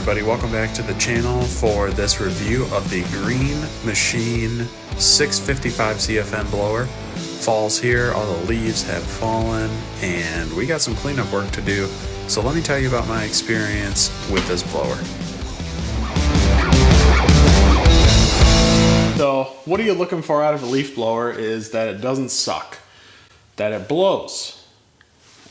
everybody, welcome back to the channel for this review of the Green Machine 655 CFM blower. Fall's here, all the leaves have fallen, and we got some cleanup work to do. So let me tell you about my experience with this blower. So what are you looking for out of a leaf blower is that it doesn't suck, that it blows.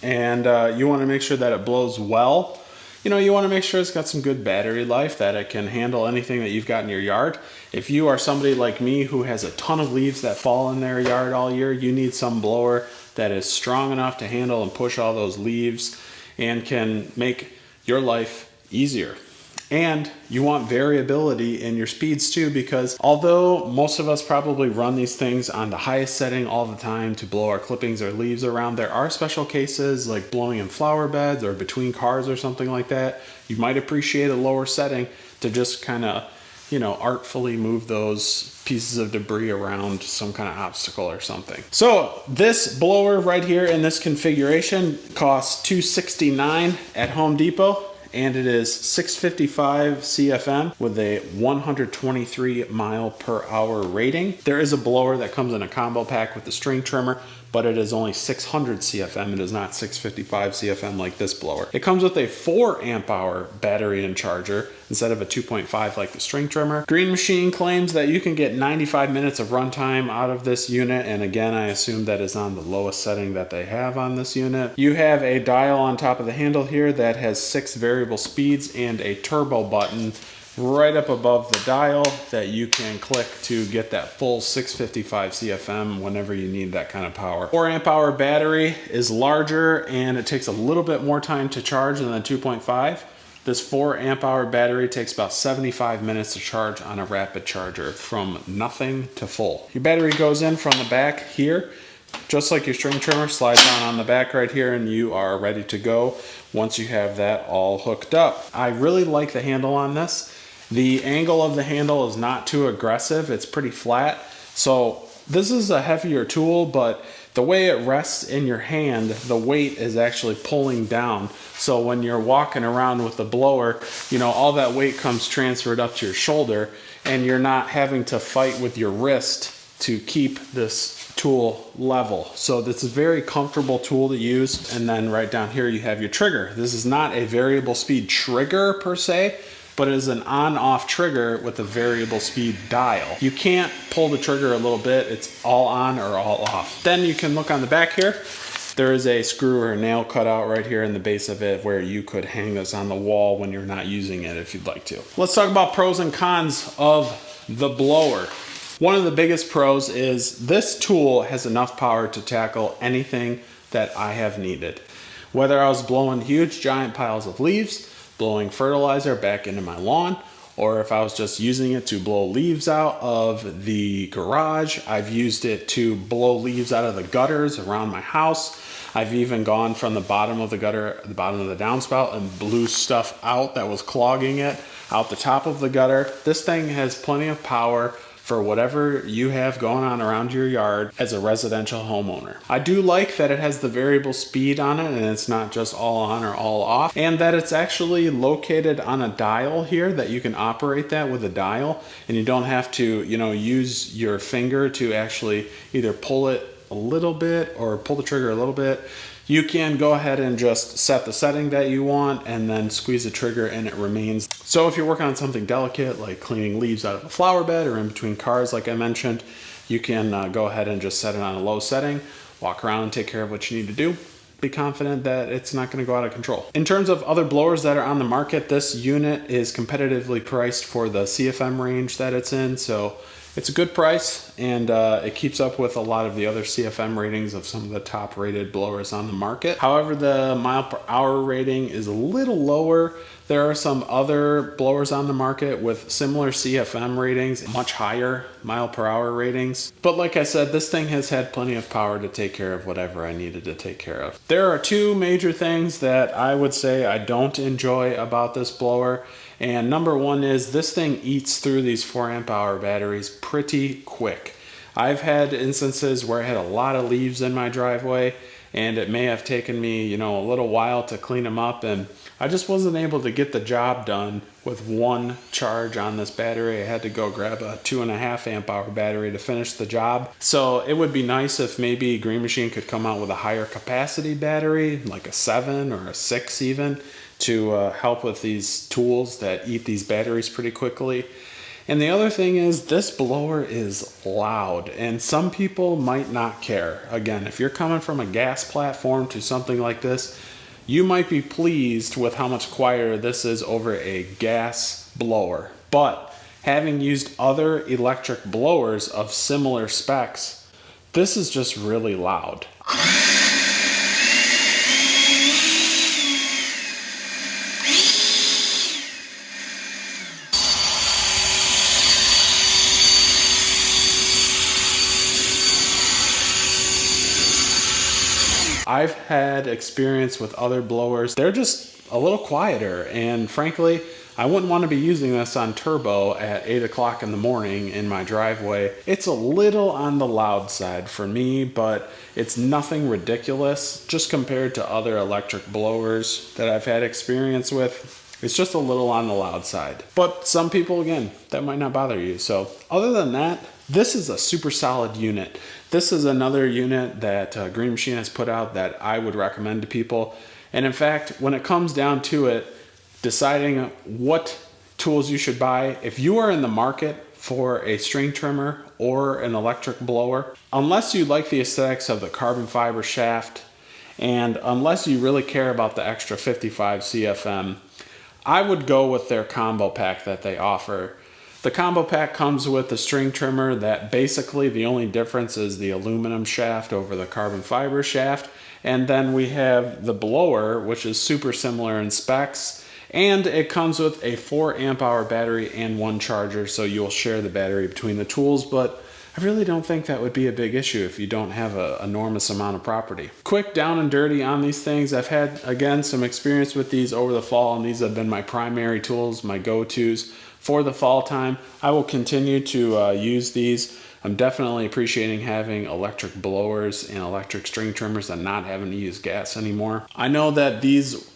And you want to make sure that it blows well. You know, you want to make sure it's got some good battery life, that it can handle anything that you've got in your yard. If you are somebody like me who has a ton of leaves that fall in their yard all year, you need some blower that is strong enough to handle and push all those leaves and can make your life easier. And you want variability in your speeds too, because although most of us probably run these things on the highest setting all the time to blow our clippings or leaves around, there are special cases like blowing in flower beds or between cars or something like that. You might appreciate a lower setting to just kind of, you know, artfully move those pieces of debris around some kind of obstacle or something. So this blower right here in this configuration costs $269 at Home Depot. And it is 655 CFM with a 123 mile per hour rating. There is a blower that comes in a combo pack with the string trimmer, but it is only 600 CFM. It is not 655 CFM like this blower. It comes with a 4 amp hour battery and charger instead of a 2.5 like the string trimmer. Green Machine claims that you can get 95 minutes of runtime out of this unit, and again, I assume that is on the lowest setting that they have on this unit. You have a dial on top of the handle here that has 6 variable speeds and a turbo button right up above the dial that you can click to get that full 655 CFM whenever you need that kind of power. 4 amp hour battery is larger and it takes a little bit more time to charge than the 2.5. This 4 amp hour battery takes about 75 minutes to charge on a rapid charger from nothing to full. Your battery goes in from the back here, just like your string trimmer, slides on the back right here, and you are ready to go once you have that all hooked up. I really like the handle on this. The angle of the handle is not too aggressive. It's pretty flat. So this is a heavier tool, but the way it rests in your hand, the weight is actually pulling down. So when you're walking around with the blower, you know, all that weight comes transferred up to your shoulder, and you're not having to fight with your wrist to keep this tool level. So this is a very comfortable tool to use. And then right down here you have your trigger. This is not a variable speed trigger per se, but it is an on-off trigger with a variable speed dial. You can't pull the trigger a little bit, it's all on or all off. Then you can look on the back here. There is a screw or a nail cut out right here in the base of it where you could hang this on the wall when you're not using it if you'd like to. Let's talk about pros and cons of the blower. One of the biggest pros is this tool has enough power to tackle anything that I have needed. Whether I was blowing huge giant piles of leaves, blowing fertilizer back into my lawn, or if I was just using it to blow leaves out of the garage. I've used it to blow leaves out of the gutters around my house. I've even gone from the bottom of the gutter, the bottom of the downspout, and blew stuff out that was clogging it out the top of the gutter. This thing has plenty of power for whatever you have going on around your yard as a residential homeowner. I do like that it has the variable speed on it and it's not just all on or all off, and that it's actually located on a dial here that you can operate that with a dial, and you don't have to, you know, use your finger to actually either pull it a little bit or pull the trigger a little bit. You can go ahead and just set the setting that you want and then squeeze the trigger and it remains. So if you're working on something delicate like cleaning leaves out of a flower bed or in between cars like I mentioned, you can go ahead and just set it on a low setting, walk around and take care of what you need to do. Be confident that it's not going to go out of control. In terms of other blowers that are on the market, this unit is competitively priced for the CFM range that it's in. So it's a good price, and it keeps up with a lot of the other CFM ratings of some of the top rated blowers on the market. However, the mile per hour rating is a little lower. There are some other blowers on the market with similar CFM ratings, much higher mile per hour ratings. But like I said, this thing has had plenty of power to take care of whatever I needed to take care of. There are 2 major things that I would say I don't enjoy about this blower. And number 1 is this thing eats through these 4 amp hour batteries pretty quick. I've had instances where I had a lot of leaves in my driveway and it may have taken me, you know, a little while to clean them up, and I just wasn't able to get the job done with one charge on this battery. I had to go grab a 2.5 amp hour battery to finish the job. So it would be nice if maybe Green Machine could come out with a higher capacity battery, like a 7 or a 6 even, to help with these tools that eat these batteries pretty quickly. And the other thing is, this blower is loud, and some people might not care. Again, if you're coming from a gas platform to something like this, you might be pleased with how much quieter this is over a gas blower. But having used other electric blowers of similar specs, this is just really loud. I've had experience with other blowers. They're just a little quieter, and frankly, I wouldn't want to be using this on turbo at 8 o'clock in the morning in my driveway. It's a little on the loud side for me, but it's nothing ridiculous just compared to other electric blowers that I've had experience with. It's just a little on the loud side. But some people, again, that might not bother you. So other than that, this is a super solid unit. This is another unit that Green Machine has put out that I would recommend to people. And in fact, when it comes down to it, deciding what tools you should buy, if you are in the market for a string trimmer or an electric blower, unless you like the aesthetics of the carbon fiber shaft, and unless you really care about the extra 55 CFM, I would go with their combo pack that they offer. The combo pack comes with the string trimmer that basically the only difference is the aluminum shaft over the carbon fiber shaft. And then we have the blower, which is super similar in specs. And it comes with a 4 amp hour battery and one charger, so you'll share the battery between the tools. But I really don't think that would be a big issue if you don't have an enormous amount of property. Quick down and dirty on these things. I've had, again, some experience with these over the fall, and these have been my primary tools, my go-tos for the fall time. I will continue to use these. I'm definitely appreciating having electric blowers and electric string trimmers and not having to use gas anymore. I know that these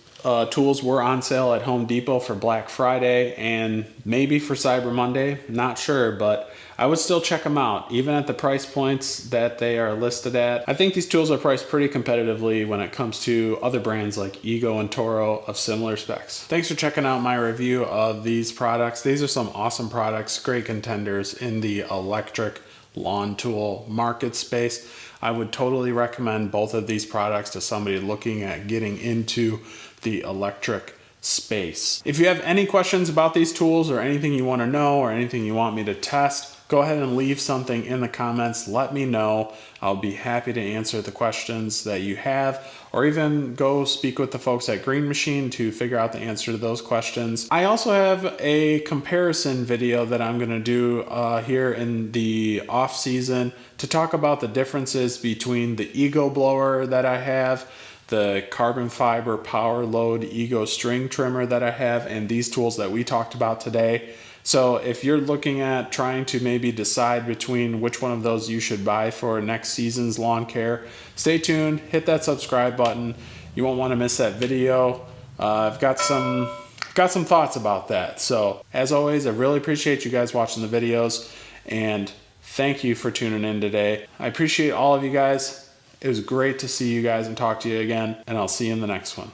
tools were on sale at Home Depot for Black Friday and maybe for Cyber Monday, not sure, but I would still check them out, even at the price points that they are listed at. I think these tools are priced pretty competitively when it comes to other brands like Ego and Toro of similar specs. Thanks for checking out my review of these products. These are some awesome products, great contenders in the electric lawn tool market space. I would totally recommend both of these products to somebody looking at getting into the electric space. If you have any questions about these tools or anything you want to know or anything you want me to test, go ahead and leave something in the comments. Let me know. I'll be happy to answer the questions that you have, or even go speak with the folks at Green Machine to figure out the answer to those questions. I also have a comparison video that I'm going to do here in the off season to talk about the differences between the Ego blower that I have, the carbon fiber power load Ego string trimmer that I have, and these tools that we talked about today. So if you're looking at trying to maybe decide between which one of those you should buy for next season's lawn care, stay tuned, hit that subscribe button. You won't want to miss that video. I've got some thoughts about that. So as always, I really appreciate you guys watching the videos, and thank you for tuning in today. I appreciate all of you guys. It was great to see you guys and talk to you again, and I'll see you in the next one.